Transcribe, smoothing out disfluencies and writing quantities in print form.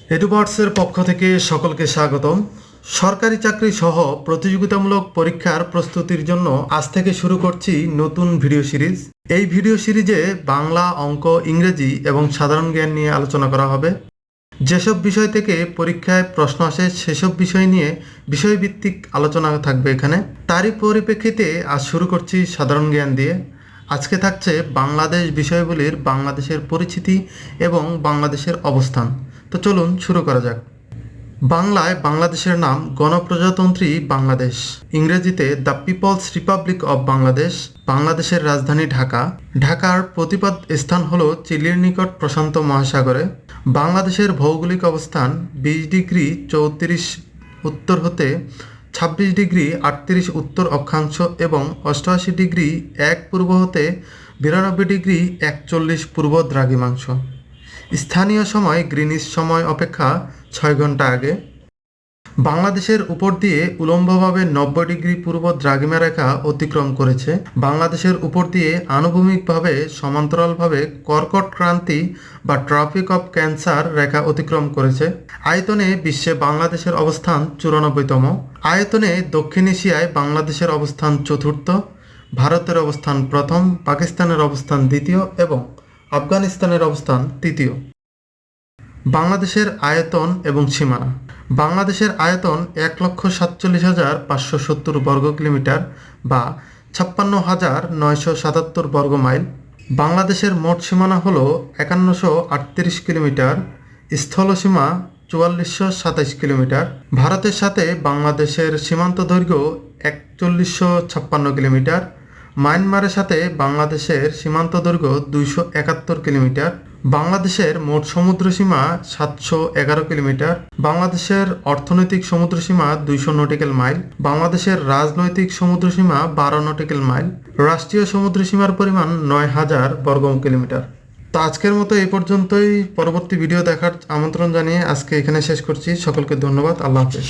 এডুবার্টসের পক্ষ থেকে সকলকে স্বাগতম। সরকারি চাকরি সহ প্রতিযোগিতামূলক পরীক্ষার প্রস্তুতির জন্য আজ থেকে শুরু করছি নতুন ভিডিও সিরিজ। এই ভিডিও সিরিজে বাংলা, অঙ্ক, ইংরেজি এবং সাধারণ জ্ঞান নিয়ে আলোচনা করা হবে। যেসব বিষয় থেকে পরীক্ষায় প্রশ্ন আসে সেসব বিষয় নিয়ে বিষয়ভিত্তিক আলোচনা থাকবে এখানে। তারই পরিপ্রেক্ষিতে আজ শুরু করছি সাধারণ জ্ঞান দিয়ে। আজকে থাকছে বাংলাদেশ বিষয়গুলির বাংলাদেশের পরিচিতি এবং বাংলাদেশের অবস্থান। তো চলুন শুরু করা যাক। বাংলায় বাংলাদেশের নাম গণপ্রজাতন্ত্রী বাংলাদেশ, ইংরেজিতে the people's republic of Bangladesh. বাংলাদেশের রাজধানী ঢাকা। ঢাকার প্রতিপাদ স্থান হল চিলির নিকট প্রশান্ত মহাসাগরে। বাংলাদেশের ভৌগোলিক অবস্থান 20 ডিগ্রি 34 উত্তর হতে 26 ডিগ্রি 38 উত্তর অক্ষাংশ এবং 88 ডিগ্রি 1 পূর্ব হতে 92 ডিগ্রি 41 পূর্ব দ্রাঘিমাংশ। স্থানীয় সময় গ্রিনিচ সময় অপেক্ষা 6 ঘন্টা আগে। বাংলাদেশের উপর দিয়ে উলম্বভাবে 90 ডিগ্রি পূর্ব দ্রাঘিমা রেখা অতিক্রম করেছে। বাংলাদেশের উপর দিয়ে আনুভূমিকভাবে সমান্তরালভাবে কর্কট ক্রান্তি বা ট্রপিক অফ ক্যান্সার রেখা অতিক্রম করেছে। আয়তনে বিশ্বে বাংলাদেশের অবস্থান 94তম। আয়তনে দক্ষিণ এশিয়ায় বাংলাদেশের অবস্থান চতুর্থ, ভারতের অবস্থান প্রথম, পাকিস্তানের অবস্থান দ্বিতীয় এবং আফগানিস্তানের অবস্থান তৃতীয়। বাংলাদেশের আয়তন এবং সীমানা। বাংলাদেশের আয়তন 1,47,570 বর্গ কিলোমিটার বা 56,977 বর্গ মাইল। বাংলাদেশের মোট সীমানা হল 5138 কিলোমিটার, স্থলসীমা 4427 কিলোমিটার। ভারতের সাথে বাংলাদেশের সীমান্ত দৈর্ঘ্য 4156 কিলোমিটার। মায়ানমারের সাথে বাংলাদেশের সীমান্ত দৈর্ঘ্য 271 কিলোমিটার। বাংলাদেশের মোট সমুদ্রসীমা 711 কিলোমিটার। বাংলাদেশের অর্থনৈতিক সমুদ্রসীমা 200 নটিক্যাল মাইল। বাংলাদেশের রাজনৈতিক সমুদ্রসীমা 12 নটিক্যাল মাইল। রাষ্ট্রীয় সমুদ্রসীমার পরিমাণ 9000 বর্গ কিলোমিটার। তো আজকের মতো এই পর্যন্তই। পরবর্তী ভিডিও দেখার আমন্ত্রণ জানিয়ে আজকে এখানে শেষ করছি। সকলকে ধন্যবাদ। আল্লাহ হাফেজ।